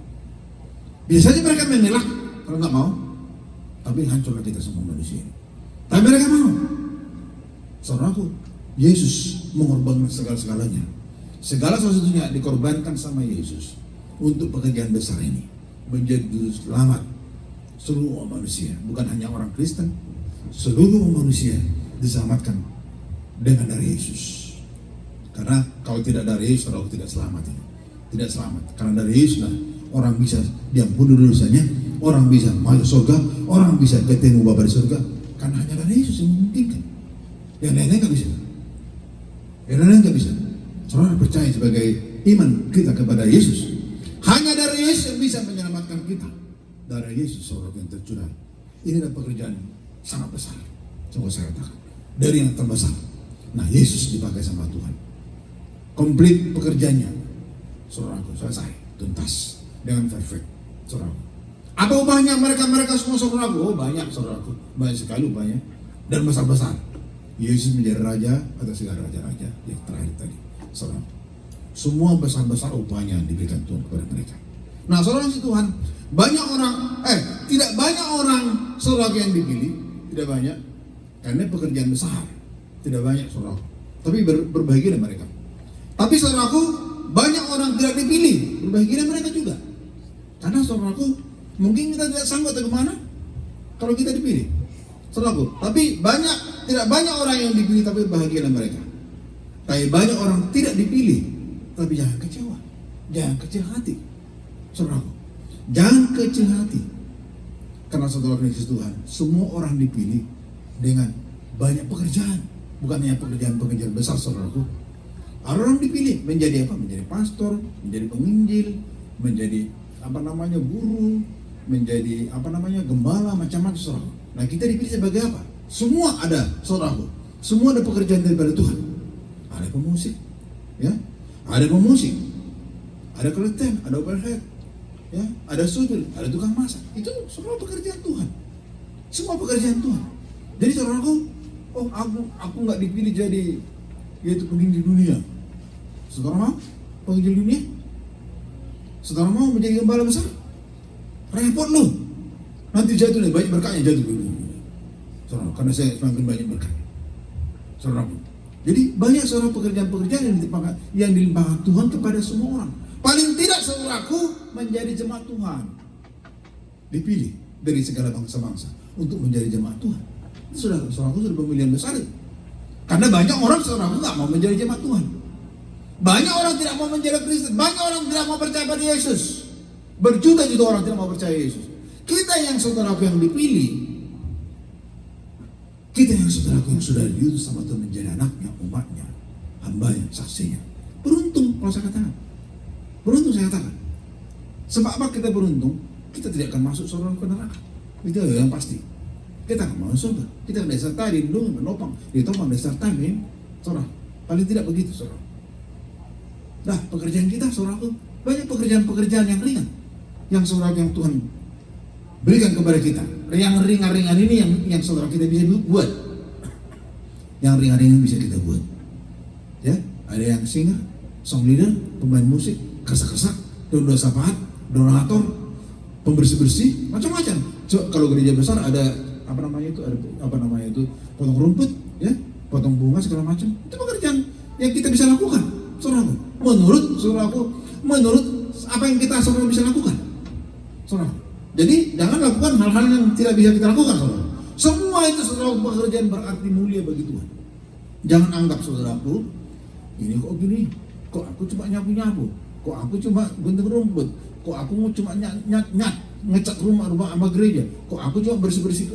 Biasanya mereka mengelak kalau nggak mau, tapi hancurlah kita semua manusia ini. Tapi mereka mau. Saudaraku, Yesus mengorbankan segala-segalanya. Segala sesuatunya dikorbankan sama Yesus untuk pekerjaan besar ini, menjadi juru selamat seluruh manusia, bukan hanya orang Kristen. Seluruh manusia diselamatkan dengan darah Yesus. Karena kalau tidak dari Yesus, saudara tidak selamat ini. Tidak selamat. Karena dari Yesus lah orang bisa diampuni dosanya, orang bisa masuk surga, orang bisa ketemu Bapa di surga. Karena hanya dari Yesus yang memungkinkan. Yang lain-lain nggak bisa. Yang lain-lain nggak bisa. Saudara percaya sebagai iman kita kepada Yesus, hanya dari Yesus yang bisa menyelamatkan kita. Dari Yesus saudara yang tercurah. Ini adalah pekerjaan sangat besar. Coba saya katakan, dari yang terbesar. Nah, Yesus dipakai sama Tuhan. Komplit pekerjaannya. Saudaraku, selesai, tuntas, dengan perfect. Saudaraku. Apa upahnya mereka semua saudaraku? Oh banyak saudaraku, banyak sekali upahnya, dan besar-besar. Yesus menjadi raja atas segala raja-raja yang terakhir tadi. Saudara, semua besar-besar upahnya diberikan Tuhan kepada mereka. Nah, saudara si Tuhan, tidak banyak orang saudara yang dipilih, tidak banyak, karena pekerjaan besar, tidak banyak saudara. Tapi berbahagia mereka. Tapi saudaraku, banyak orang tidak dipilih, berbahagia mereka juga. Karena saudaraku, mungkin kita tidak sanggup atau kemana kalau kita dipilih. Saudaraku, tapi tidak banyak orang yang dipilih tapi bahagia mereka. Tapi banyak orang tidak dipilih, tapi jangan kecewa, jangan kecil hati. Saudaraku, jangan kecil hati. Karena saudara Kristus Tuhan, semua orang dipilih dengan banyak pekerjaan, bukan hanya pekerjaan besar saudaraku. Orang dipilih menjadi apa? Menjadi pastor, menjadi penginjil, menjadi guru, menjadi gembala, macam-macam saudaraku. Nah, kita dipilih sebagai apa? Semua ada, saudaraku. Semua ada pekerjaan daripada Tuhan. Ada pemusik, ya, ada pemusik, ada keleten, ada overhead, ya, ada supir, ada tukang masak. Itu semua pekerjaan Tuhan. Semua pekerjaan Tuhan. Jadi saudaraku, aku nggak dipilih jadi yaitu penginjil dunia. Saudara mau penginjil dunia? Saudara mau menjadi gembala besar? Repot loh. Nanti jatuh nih, banyak berkahnya jatuh dulu. Saudara, karena saya semakin banyak berkah. Saudara, jadi banyak saudara pekerjaan-pekerjaan yang dilimpahkan Tuhan kepada semua orang. Paling tidak saudaraku menjadi jemaat Tuhan, dipilih dari segala bangsa-bangsa untuk menjadi jemaat Tuhan. Saudaraku sudah pemilihan besar. Karena banyak orang saudaraku nggak mau menjadi jemaat Tuhan. Banyak orang tidak mau menjadi Kristen. Banyak orang tidak mau percaya pada Yesus. Berjuta-juta orang tidak mau percaya Yesus. Kita yang saudaraku yang dipilih, kita yang saudaraku yang sudah diutus sama Tuhan menjadi anaknya, umatnya, hambanya, saksinya. Beruntung kalau saya katakan. Beruntung saya katakan. Sebab apa kita beruntung? Kita tidak akan masuk saudara ke neraka. Itu yang pasti. Kita akan masuk surga. Kita akan disertai, dilindungi, menopang, ditopang, disertai, saudara. Paling tidak begitu, saudara. Nah, pekerjaan kita, saudaraku, banyak pekerjaan-pekerjaan yang ringan, yang saudara yang Tuhan berikan kepada kita. Yang ringan-ringan ini yang saudara kita bisa buat. Yang ringan-ringan bisa kita buat. Ya, ada yang singer, song leader, pemain musik, kersak-kersak, doa syafaat, donatur, pembersih-bersih, macam-macam. Kalau gereja besar ada potong rumput, ya, potong bunga segala macam. Itu pekerjaan yang kita bisa lakukan, saudaraku. Menurut apa yang kita saudara bisa lakukan, saudara. Jadi jangan lakukan hal-hal yang tidak bisa kita lakukan, saudara. Semua itu saudara pekerjaan berarti mulia bagi Tuhan. Jangan anggap saudaraku, ini kok gini, kok aku cuma nyapu-nyapu, kok aku cuma gunting rumput, kok aku cuma ngecat rumah sama gereja, kok aku cuma bersih-bersih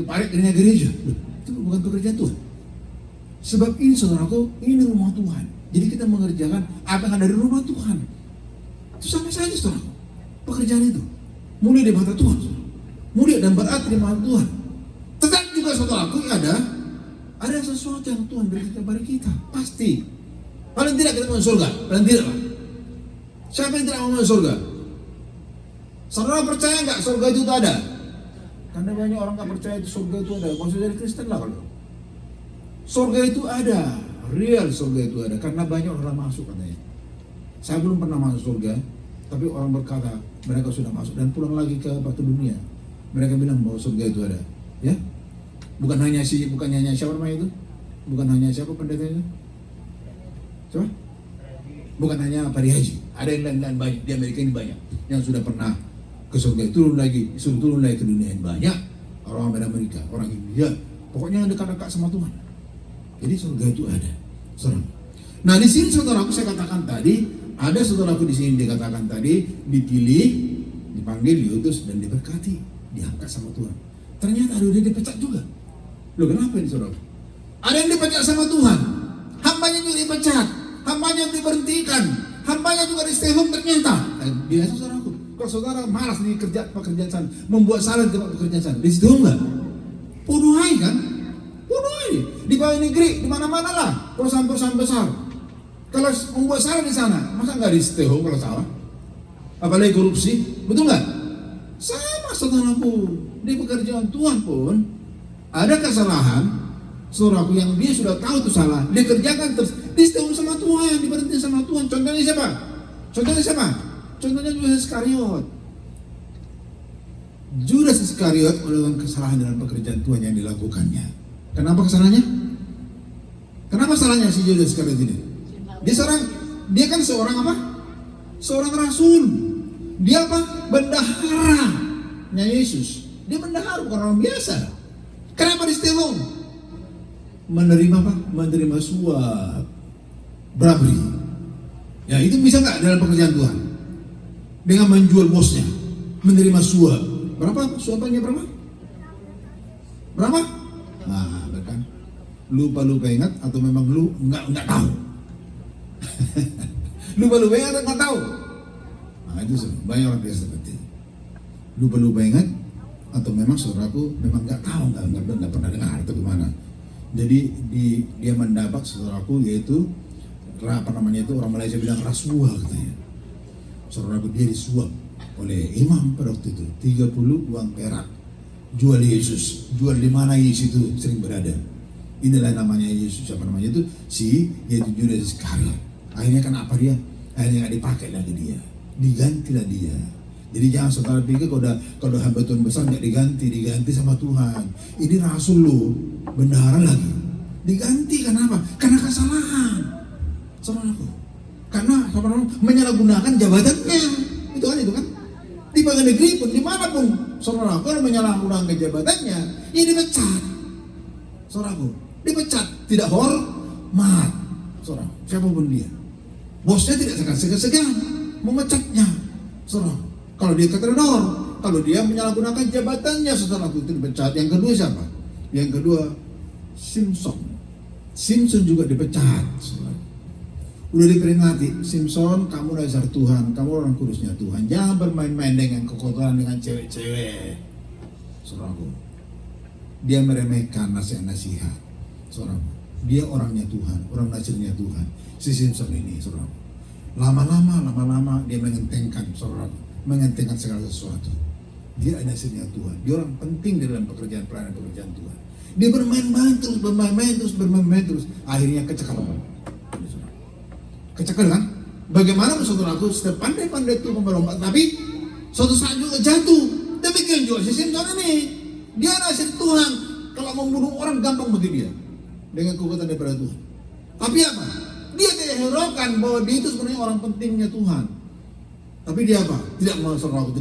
parit gereja. Itu bukan pekerjaan Tuhan. Sebab ini saudaraku, ini rumah Tuhan. Jadi kita mengerjakan apa yang ada di rumah Tuhan. Itu sama saja saudara. Pekerjaan itu mulia di mata Tuhan, saudara. Mulia dan berarti di mata Tuhan. Tetap juga saudaraku ada sesuatu yang Tuhan berikan kepada kita, pasti. Paling tidak kita mau surga, paling tidak lah. Siapa yang tidak mau surga? Saudara percaya nggak surga itu ada? Karena banyak orang nggak percaya itu surga itu ada. Maksudnya dari Kristen lah kalau. Surga itu ada, real surga itu ada. Karena banyak orang masuk katanya. Saya belum pernah masuk surga, tapi orang berkata mereka sudah masuk dan pulang lagi ke batu dunia. Mereka bilang bahwa surga itu ada, ya. Bukan hanya siapa namanya itu? Bukan hanya siapa pendeta itu? Coba? Bukan hanya Pak Haji. Ada yang lain-lain banyak di Amerika ini banyak yang sudah pernah ke surga, turun lagi ke dunia yang banyak. Orang Amerika, orang India, pokoknya yang dekat-dekat sama Tuhan. Jadi surga itu ada. Saudara. Nah di sini saudaraku saya katakan tadi, ada saudaraku di sini dikatakan tadi dipilih, dipanggil, diutus dan diberkati, diangkat sama Tuhan. Ternyata ada yang dipecat juga. Loh kenapa ini saudara? Ada yang dipecat sama Tuhan, hambanya juga dipecat, hambanya diberhentikan, hambanya juga di stay home ternyata. Biasa saudaraku, kalau saudara malas di pekerjaan sana, membuat salah di tempat pekerjaan sana, di stay home nggak? Punuhai kan? Punuhai di bawah negeri, di mana-mana lah, perusahaan-perusahaan besar. Kalau membuat salah di sana, masa nggak di stay home kalau salah? Apalagi korupsi, betul nggak? Sama saudaraku, di pekerjaan Tuhan pun ada kesalahan, saudaraku yang dia sudah tahu itu salah, dia kerjakan terus, disetahun sama Tuhan, diberhenti sama Tuhan. Contohnya siapa? Contohnya Judas Iskariot. Judas Iskariot melakukan kesalahan dalam pekerjaan Tuhan yang dilakukannya. Kenapa kesalahannya? Kenapa salahnya si Judas Iskariot ini? Dia kan seorang apa? Seorang rasul. Dia apa? Bendaharanya Yesus. Dia bendahara, bukan orang biasa. Kenapa di stay home? Menerima apa? Menerima suap, bribery. Ya itu bisa nggak dalam pekerjaan Tuhan? Dengan menjual bosnya, menerima suap. Berapa? Suapannya berapa? Berapa? Nah, kan? Lupa ingat atau memang lu nggak tahu? Lupa ingat atau nggak tahu? Nah itu banyak orang biasa seperti itu. Lupa ingat atau memang saudaraku memang nggak tahu, nggak pernah dengar atau gimana. Jadi dia mendapat saudaraku yaitu apa namanya itu, orang Malaysia bilang rasuah katanya. Saudaraku dia disuap oleh imam pada waktu itu 30 uang perak. Jual Yesus, jual di mana Yesus itu sering berada. Inilah namanya Yesus, siapa namanya itu? Yaitu Judas Iskariot. Akhirnya kan apa dia? Akhirnya nggak dipakai lagi dia, digantilah dia. Jadi jangan saudara pikir kalau hamba Tuhan besar nggak diganti sama Tuhan. Ini rasul lo, bendahara lagi. Diganti kenapa? Karena kesalahan, saudaraku. Karena menyalahgunakan jabatannya. Itu kan. Di bagian negeri pun, dimanapun, saudaraku, kalau menyalahgunakan jabatannya, ya dipecat. Saudaraku, dipecat, tidak hormat. Saudara, siapapun dia. Bosnya tidak segan-segan memecatnya. Saudara. Kalau dia keteranor, kalau dia menyalahgunakan jabatannya, saudaraku itu dipecat. Yang kedua siapa? Yang kedua Simpson juga dipecat. Saudara. Udah diperingati, Simpson, kamu dasar Tuhan, kamu orang kudusnya Tuhan, jangan bermain-main dengan kekotoran dengan cewek-cewek. Saudaraku, dia meremehkan nasihat-nasihat. Saudaraku, dia orangnya Tuhan, orang nasirnya Tuhan. Si Simpson ini, saudaraku, lama-lama dia mengentengkan, saudaraku, mengentengkan segala sesuatu. Dia nasirnya Tuhan, dia orang penting di dalam pelayanan pekerjaan Tuhan. Dia bermain-main terus, akhirnya kecekal kan? Bagaimana saudaraku, setiap pandai-pandai itu melompat, tapi suatu saat juga jatuh. Demikian juga si Simpson ini, dia nasir Tuhan. Kalau membunuh orang gampang bagi dia dengan kekuatan daripada Tuhan. Tapi apa? Dia tidak hiraukan bahwa dia itu sebenarnya orang pentingnya Tuhan. Tapi dia apa? Tidak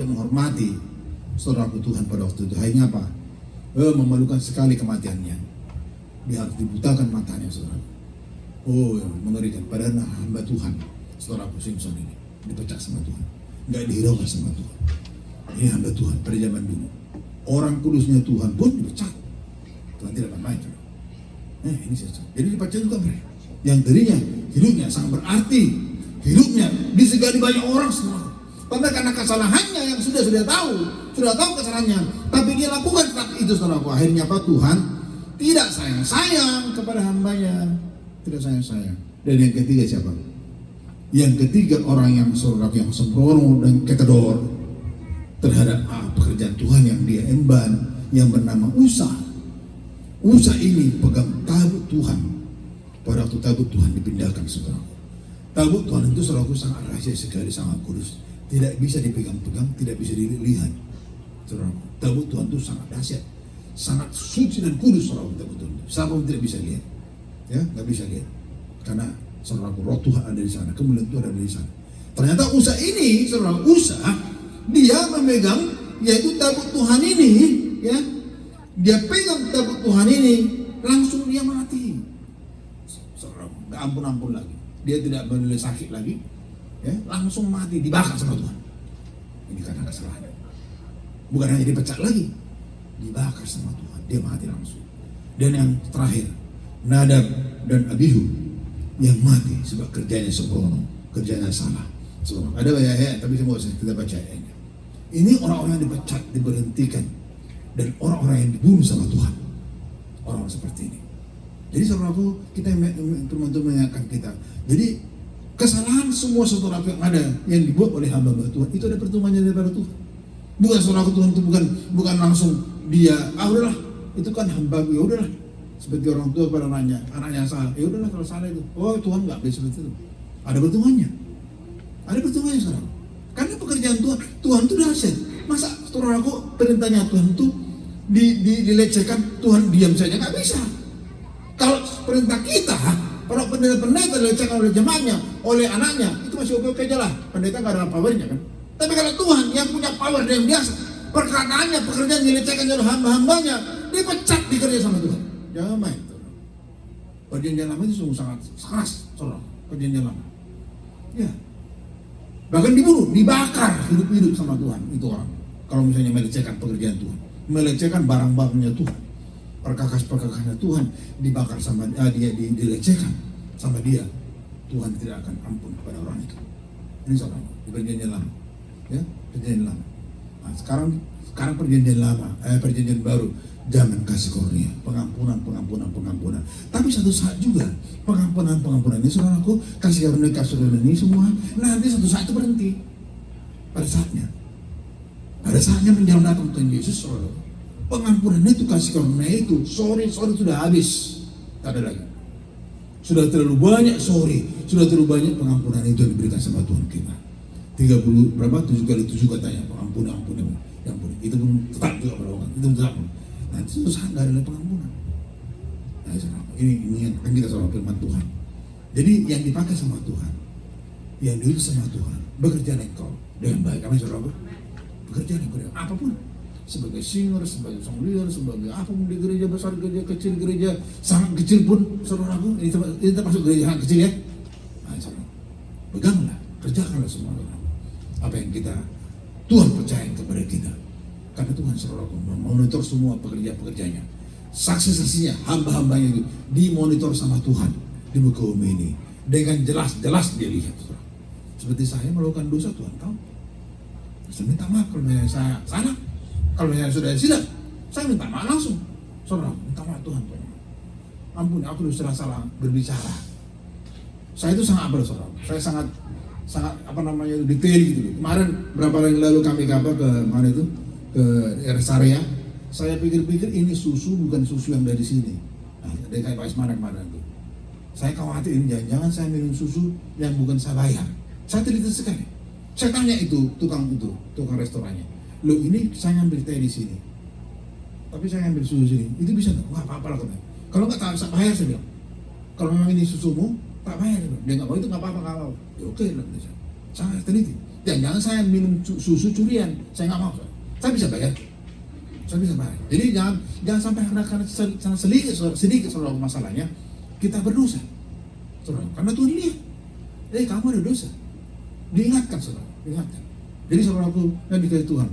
menghormati saudaraku Tuhan pada waktu itu. Akhirnya apa? Memalukan sekali kematiannya. Dia harus dibutakan matanya, saudaraku. Mengerikan. Padahal hamba Tuhan, saudaraku Simpson ini dipecat sama Tuhan, nggak dihiraukan sama Tuhan. Ini hamba Tuhan pada zaman dulu. Orang kudusnya Tuhan pun dipecat. Tuhan tidak main. Ini saja. Jadi dipecat juga mereka. Yang tadinya hidupnya sangat berarti, hidupnya disegani banyak orang, saudara. Tapi karena kesalahannya yang sudah tahu kesalahannya, tapi dia lakukan itu, saudaraku. Akhirnya apa? Tuhan tidak sayang kepada hambanya, tidak sayang. Dan yang ketiga siapa? Yang ketiga orang yang saudaraku yang sembrono dan ketedor terhadap pekerjaan Tuhan yang dia emban, yang bernama Usa. Usa ini pegang tabut Tuhan. Pada waktu tabut Tuhan dipindahkan, saudaraku. Tabut Tuhan itu, saudaraku, sangat rahasia sekali, sangat kudus. Tidak bisa dipegang-pegang, tidak bisa dilihat, saudaraku. Tabut Tuhan itu sangat dahsyat, sangat suci dan kudus, saudaraku. Tabut Tuhan itu siapa pun tidak bisa lihat, ya, nggak bisa lihat, karena saudaraku, roh Tuhan ada di sana, kemuliaan Tuhan ada di sana. Ternyata Usa ini, saudaraku, dia memegang yaitu tabut Tuhan ini, ya. Dia pegang tabut Tuhan ini, langsung dia mati. Saudaraku, nggak ampun-ampun lagi. Dia tidak boleh sakit lagi, ya, langsung mati, dibakar sama Tuhan. Ini karena kesalahan. Bukan hanya dipecat lagi, dibakar sama Tuhan, dia mati langsung. Dan yang terakhir, Nadab dan Abihu yang mati sebab kerjanya sembrono, kerjanya salah. So, ada banyak ayat, tapi semua kita baca ayatnya. Ini orang-orang yang dipecat, diberhentikan, dan orang-orang yang dibunuh sama Tuhan. Orang seperti ini. Jadi saudaraku, kita teman-teman mengingatkan kita. Jadi kesalahan semua saudaraku yang ada, yang dibuat oleh hamba-hamba Tuhan, itu ada pertumbuhannya daripada Tuhan. Bukan saudaraku, Tuhan itu bukan langsung dia, udahlah, itu kan hamba, ya udahlah. Seperti orang tua pada anaknya salah, ya udahlah kalau salah itu. Oh, Tuhan nggak bisa seperti itu. Ada pertumbuhannya. Ada pertumbuhannya, saudara. Karena pekerjaan Tuhan itu dahsyat. Masa saudaraku, perintahnya Tuhan itu dilecehkan, Tuhan diam saja, nggak bisa. Kalau perintah kita, kalau pendeta dilecehkan oleh jemaatnya, oleh anaknya, itu masih oke-oke aja lah. Pendeta nggak ada powernya kan. Tapi kalau Tuhan yang punya power yang biasa, perkataannya, pekerjaan dilecehkan oleh hamba-hambanya, dia pecat dikerja sama Tuhan. Jangan main. Perjanjian lama itu sungguh sangat keras, saudara. Perjanjian lama. Ya. Bahkan dibunuh, dibakar hidup-hidup sama Tuhan itu orang. Kalau misalnya melecehkan pekerjaan Tuhan, melecehkan barang-barangnya Tuhan, perkakas-perkakasnya Tuhan dibakar sama dia, dilecehkan sama dia, Tuhan tidak akan ampun kepada orang itu. Ini saudara, di perjanjian lama, ya, perjanjian lama. Nah, sekarang perjanjian lama, perjanjian baru, zaman kasih karunia, pengampunan. Tapi satu saat juga pengampunan ini, saudaraku, kasih karunia ini semua nanti satu saat itu berhenti. Pada saatnya menjelang datang Tuhan Yesus, saudara, pengampunan itu, kasih karunia itu, sorry sudah habis, tak ada lagi. Sudah terlalu banyak sudah terlalu banyak pengampunan itu yang diberikan sama Tuhan kita. 7 kali 7 katanya, ampun. Itu pun tetap juga melakukan, itu tetap. Nanti itu saat nggak ada pengampunan. Nah, ini yang akan kita soal firman Tuhan. Jadi yang dipakai sama Tuhan, yang diutus sama Tuhan, bekerja engkau dengan baik. Kami saudara, bekerja engkau dengan apapun, sebagai singer, sebagai song leader, sebagai apapun di gereja besar, gereja kecil, gereja sangat kecil pun, saudaraku, ini termasuk gereja sangat kecil ya. Nah, saudara, peganglah, kerjakanlah semua apa yang Tuhan percaya kepada kita. Karena Tuhan saudaraku memonitor semua pekerjanya, saksi-saksinya, hamba-hambanya itu dimonitor sama Tuhan di muka bumi ini dengan jelas dia lihat, saudara. Seperti saya melakukan dosa, Tuhan tahu. Saya minta maaf kalau saya salah. Kalau saya sudah silap, saya minta maaf langsung, saudara. Minta maaf Tuhan. Ampun, aku sudah salah berbicara. Saya itu sangat saudara. Saya sangat detail gitu. Kemarin berapa hari lalu kami ke mana itu? Ke rest area, saya pikir-pikir ini susu bukan susu yang dari sini. Nah, dari kayak Pak Ismail kemarin itu. Saya khawatir ini jangan saya minum susu yang bukan saya bayar. Saya teliti sekali. Saya tanya itu tukang restorannya. Loh, ini saya ngambil teh di sini, tapi saya ngambil susu sini. Itu bisa nggak? Wah, apa-apa lah katanya. Kalau nggak tak bisa bayar, saya bilang. Kalau memang ini susumu, tak bayar. Dia nggak mau, itu nggak apa-apa kalau. Ya, oke lah, saya teliti. Jangan saya minum susu curian. Saya nggak mau. Saya bisa bayar. Jadi jangan sampai karena sedikit saudara masalahnya kita berdosa, saudara. Karena Tuhan lihat, kamu ada dosa. Diingatkan, saudara. Diingatkan. Jadi saudaraku yang dikasih Tuhan,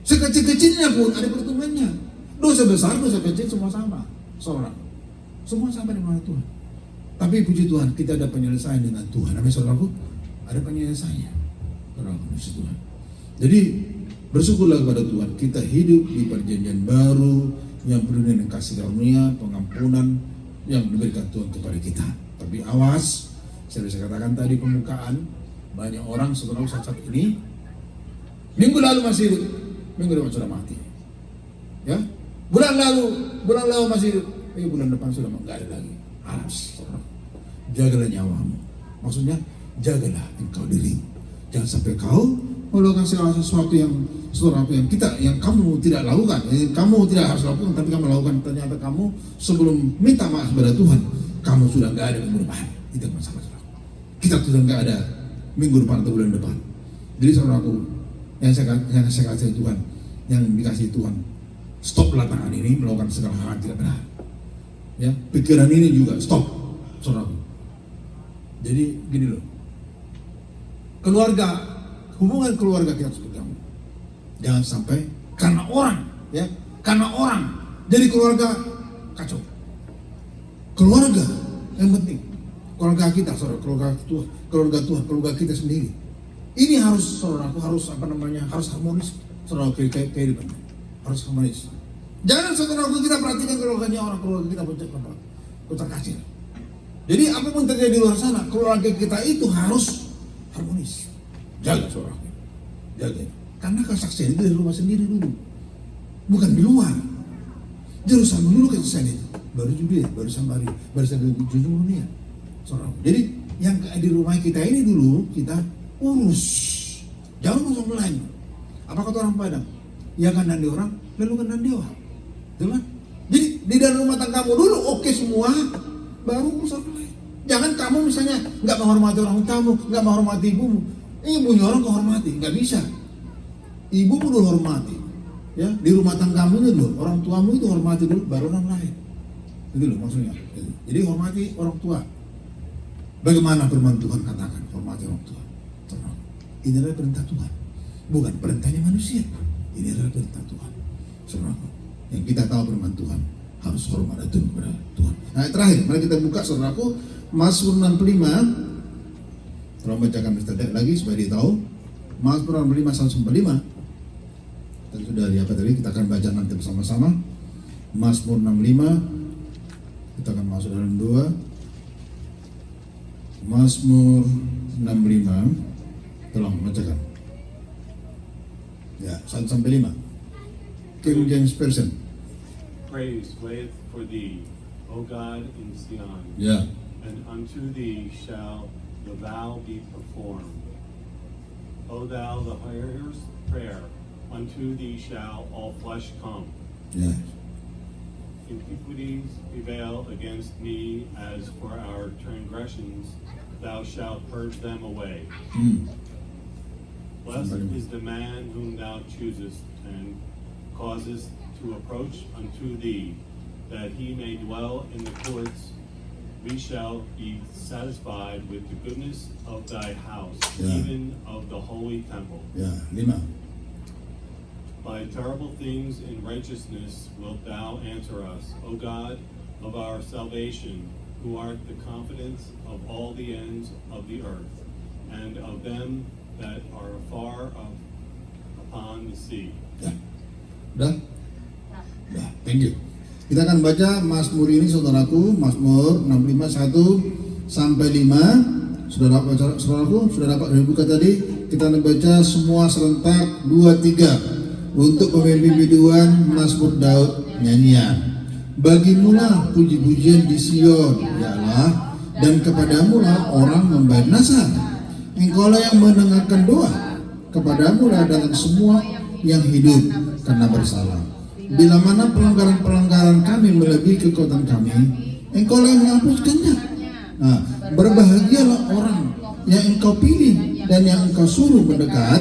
sekecil-kecilnya pun ada pertumbuhannya. Dosa besar, dosa kecil semua sama, saudara. Semua sama di mana Tuhan. Tapi puji Tuhan, kita ada penyelesaian dengan Tuhan. Amin, saudaraku. Ada penyelesaiannya. Saudaraku kasih Tuhan. Jadi bersyukurlah kepada Tuhan, kita hidup di perjanjian baru yang penuh dengan kasih karunia, pengampunan yang diberikan Tuhan kepada kita. Tapi awas, saya bisa katakan tadi pembukaan, banyak orang saudara saat ini minggu lalu masih hidup, minggu depan sudah mati. Ya, bulan lalu masih hidup, bulan depan sudah enggak ada lagi. Awas, saudara. Jagalah nyawamu. Maksudnya jagalah engkau diri. Jangan sampai kau melakukan segala sesuatu yang kamu tidak lakukan, kamu tidak harus lakukan, tapi kamu lakukan. Ternyata kamu sebelum minta maaf kepada Tuhan, kamu sudah nggak ada minggu depan. Itu masalah. Kita sudah nggak ada minggu depan atau bulan depan. Jadi saudaraku, yang saya kasih Tuhan, yang dikasih Tuhan, stoplah tangan ini melakukan segala hal yang tidak benar. Ya, pikiran ini juga stop, saudaraku. Jadi gini loh, hubungan keluarga kita harus pegang. Jangan sampai karena orang, jadi keluarga kacau. Keluarga yang penting, keluarga kita, saudara, keluarga Tuhan, keluarga kita sendiri. Ini harus, saudaraku, harus harmonis, saudara, kehidupan harus harmonis. Jangan, saudaraku, kita perhatikan keluarganya orang, keluarga kita kocar kacir. Jadi apapun terjadi di luar sana, keluarga kita itu harus harmonis. Jaga, saudaraku, jaga. Karena kesaksian itu dari rumah sendiri dulu, bukan di luar. Jerusalem dulu kesaksian itu, baru Judea, baru Samaria, baru sampai ujung dunia. Saudaraku, jadi yang di rumah kita ini dulu kita urus, jangan urus orang lain. Apa kata orang Padang? Ya kanan di orang, lalu kanan di orang. Betul kan? Jadi di dalam rumah tanggamu dulu oke semua, baru urus orang lain. Jangan kamu misalnya nggak menghormati orang tamu, nggak menghormati ibumu. Ibunya orang kau hormati, nggak bisa. Ibumu dulu hormati, ya, di rumah tanggamu dulu, orang tuamu itu hormati dulu, baru orang lain. Itu loh maksudnya. Jadi hormati orang tua. Bagaimana firman Tuhan katakan, hormati orang tua. Ini adalah perintah Tuhan, bukan perintahnya manusia. Ini adalah perintah Tuhan. Saudaraku, yang kita tahu firman Tuhan, harus hormat itu kepada Tuhan. Nah, terakhir, mari kita buka, saudaraku, Mazmur 65. Tolong bacakan Mr. lagi supaya dia tahu. Mazmur 65 1-5. Dan sudah di apa tadi, kita akan baca nanti bersama-sama. Mazmur 65. Kita akan masuk dalam 2. Mazmur 65. Tolong bacakan. Ya, 1-5. King James Version. Praise waiteth for thee, O God in Zion. Ya. And unto thee shall the vow be performed. O thou the hearer's prayer, unto thee shall all flesh come. Ya. Iniquities prevail against me, as for our transgressions, thou shalt purge them away. Blessed is the man whom thou choosest, and causest to approach unto thee, that he may dwell in the courts. We shall be satisfied with the goodness of thy house, even of the holy temple. Ya, 5. By terrible things in righteousness wilt thou answer us, O God of our salvation, who art the confidence of all the ends of the earth, and of them that are afar off upon the sea. Ya. Udah? Udah, thank you. Kita akan baca Mazmur ini, saudaraku, Mazmur 65 1-5. Saudaraku, sudah dapat dibuka tadi. Kita akan baca semua serentak 2-3 untuk pemimpin biduan Mazmur Daud nyanyian. Bagimulah puji-pujian di Sion, ya Allah, dan kepadamulah orang membayar nasihat. Engkaulah yang mendengarkan doa, kepadamulah datang semua yang hidup karena bersalah. Bila mana pelanggaran-pelanggaran kami melebihi kekuatan kami, Engkau yang menghapuskannya. Nah, berbahagialah orang yang Engkau pilih dan yang Engkau suruh mendekat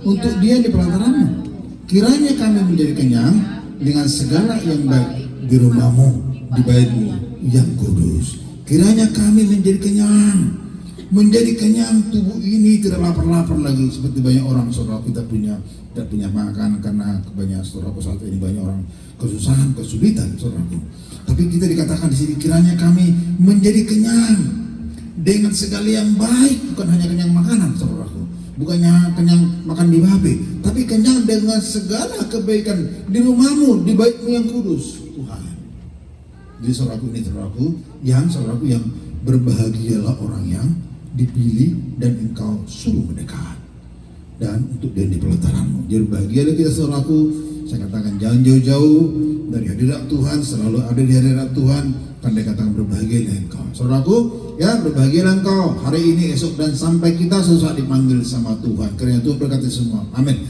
untuk dia di pelantaranmu. Kiranya kami menjadi kenyang dengan segala yang baik di rumahmu, di baitmu yang kudus. Kiranya kami menjadi kenyang, tubuh ini tidak lapar-lapar lagi seperti banyak orang, saudara, kita tidak punya makan karena kebanyakan, saudara, saat ini banyak orang kesusahan, kesulitan, saudaraku. Tapi kita dikatakan di sini, kiranya kami menjadi kenyang dengan segala yang baik, bukan hanya kenyang makanan, saudaraku. bukannya kenyang makan di babe, tapi kenyang dengan segala kebaikan di rumahmu, di baitmu yang kudus, Tuhan. Jadi saudaraku yang berbahagialah orang yang dipilih dan engkau suruh mendekat, dan untuk dia di pelataranmu. Jadi bahagialah kita saudaraku. Saya katakan jangan jauh-jauh dari hadirat Tuhan, selalu ada di hadirat Tuhan. Kan dia katakan berbahagialah engkau, saudaraku, ya berbahagialah engkau hari ini, esok, dan sampai kita sesaat dipanggil sama Tuhan. Karena Tuhan berkata semua, amin.